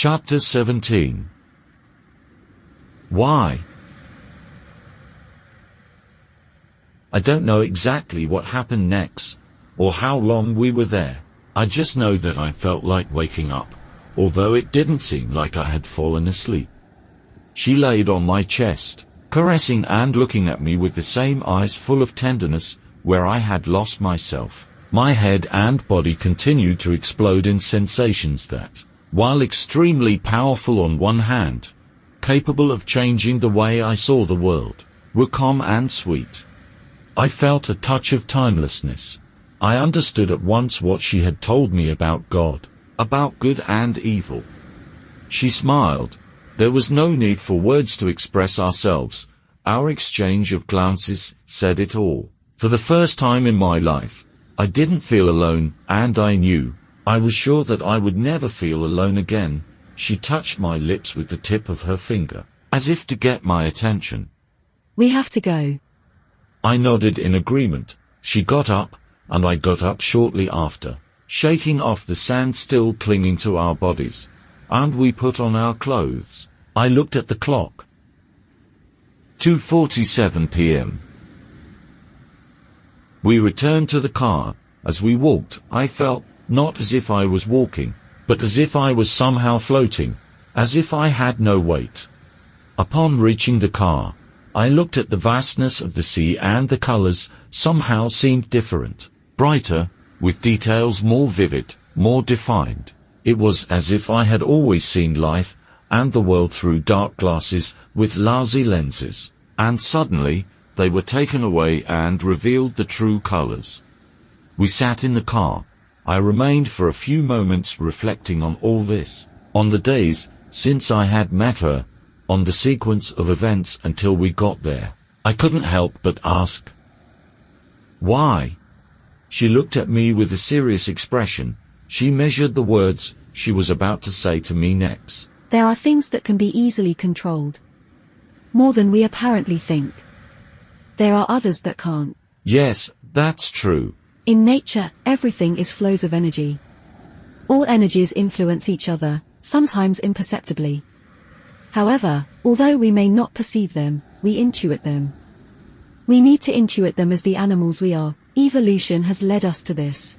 Chapter 17. Why? I don't know exactly what happened next, or how long we were there. I just know that I felt like waking up, although it didn't seem like I had fallen asleep. She laid on my chest, caressing and looking at me with the same eyes full of tenderness, where I had lost myself. My head and body continued to explode in sensations that, while extremely powerful on one hand, capable of changing the way I saw the world, were calm and sweet. I felt a touch of timelessness. I understood at once what she had told me about God, about good and evil. She smiled. There was no need for words to express ourselves. Our exchange of glances said it all. For the first time in my life, I didn't feel alone, and I was sure that I would never feel alone again. She touched my lips with the tip of her finger, as if to get my attention. We have to go. I nodded in agreement. She got up, and I got up shortly after, shaking off the sand still clinging to our bodies, and we put on our clothes. I looked at the clock. 2:47 p.m. We returned to the car. As we walked, I felt, not as if I was walking, but as if I was somehow floating, as if I had no weight. Upon reaching the car, I looked at the vastness of the sea, and the colors somehow seemed different, brighter, with details more vivid, more defined. It was as if I had always seen life and the world through dark glasses with lousy lenses, and suddenly they were taken away and revealed the true colors. We sat in the car. I remained for a few moments reflecting on all this, on the days since I had met her, on the sequence of events until we got there. I couldn't help but ask, why? She looked at me with a serious expression. She measured the words she was about to say to me next. There are things that can be easily controlled. More than we apparently think. There are others that can't. Yes, that's true. In nature, everything is flows of energy. All energies influence each other, sometimes imperceptibly. However, although we may not perceive them, we intuit them. We need to intuit them as the animals we are. Evolution has led us to this.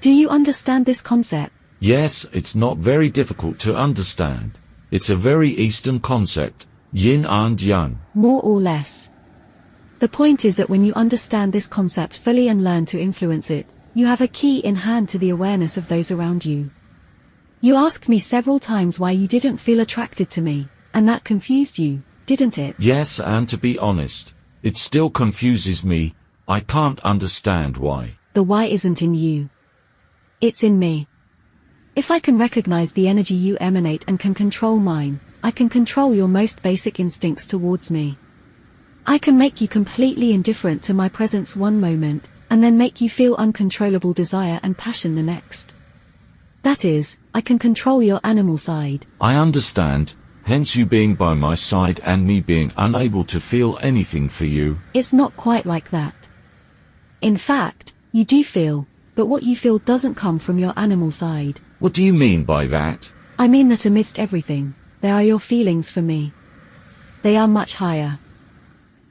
Do you understand this concept? Yes, it's not very difficult to understand. It's a very Eastern concept, yin and yang. More or less. The point is that when you understand this concept fully and learn to influence it, you have a key in hand to the awareness of those around you. You asked me several times why you didn't feel attracted to me, and that confused you, didn't it? Yes, and to be honest, it still confuses me. I can't understand why. The why isn't in you. It's in me. If I can recognize the energy you emanate and can control mine, I can control your most basic instincts towards me. I can make you completely indifferent to my presence one moment, and then make you feel uncontrollable desire and passion the next. That is, I can control your animal side. I understand, hence you being by my side and me being unable to feel anything for you. It's not quite like that. In fact, you do feel, but what you feel doesn't come from your animal side. What do you mean by that? I mean that amidst everything, there are your feelings for me. They are much higher.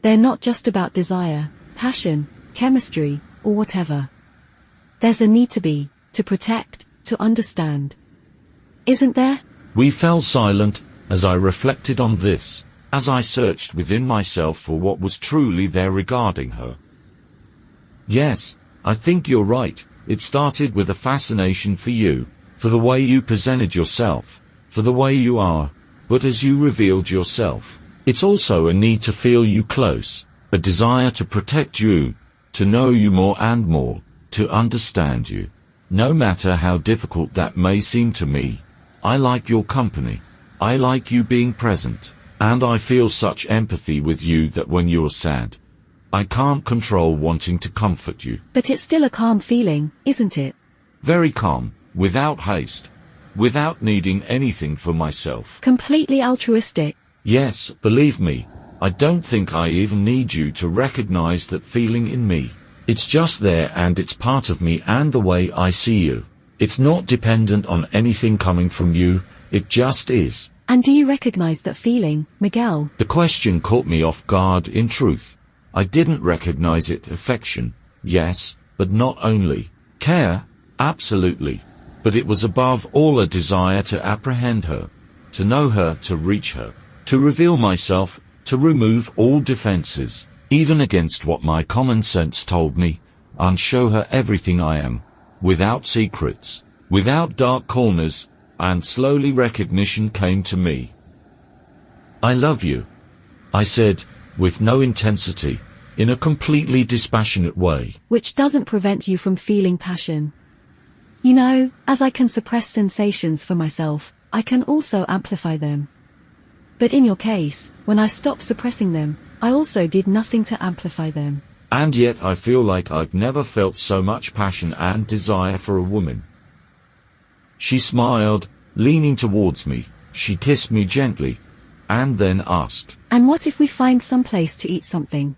They're not just about desire, passion, chemistry, or whatever. There's a need to be, to protect, to understand. Isn't there? We fell silent, as I reflected on this, as I searched within myself for what was truly there regarding her. Yes, I think you're right. It started with a fascination for you, for the way you presented yourself, for the way you are, but as you revealed yourself, it's also a need to feel you close, a desire to protect you, to know you more and more, to understand you. No matter how difficult that may seem to me, I like your company. I like you being present, and I feel such empathy with you that when you're sad, I can't control wanting to comfort you. But it's still a calm feeling, isn't it? Very calm, without haste, without needing anything for myself. Completely altruistic. Yes, believe me, I don't think I even need you to recognize that feeling in me. It's just there and it's part of me and the way I see you. It's not dependent on anything coming from you, It just is. And do you recognize that feeling, Miguel? The question caught me off guard, in truth. I didn't recognize it. Affection, yes, but not only. Care, absolutely. But it was above all a desire to apprehend her, to know her, to reach her, to reveal myself, to remove all defenses, even against what my common sense told me, and show her everything I am, without secrets, without dark corners, and slowly recognition came to me. I love you, I said, with no intensity, in a completely dispassionate way. Which doesn't prevent you from feeling passion. You know, as I can suppress sensations for myself, I can also amplify them. But in your case, when I stopped suppressing them, I also did nothing to amplify them. And yet I feel like I've never felt so much passion and desire for a woman. She smiled, leaning towards me. She kissed me gently, and then asked, And what if we find some place to eat something?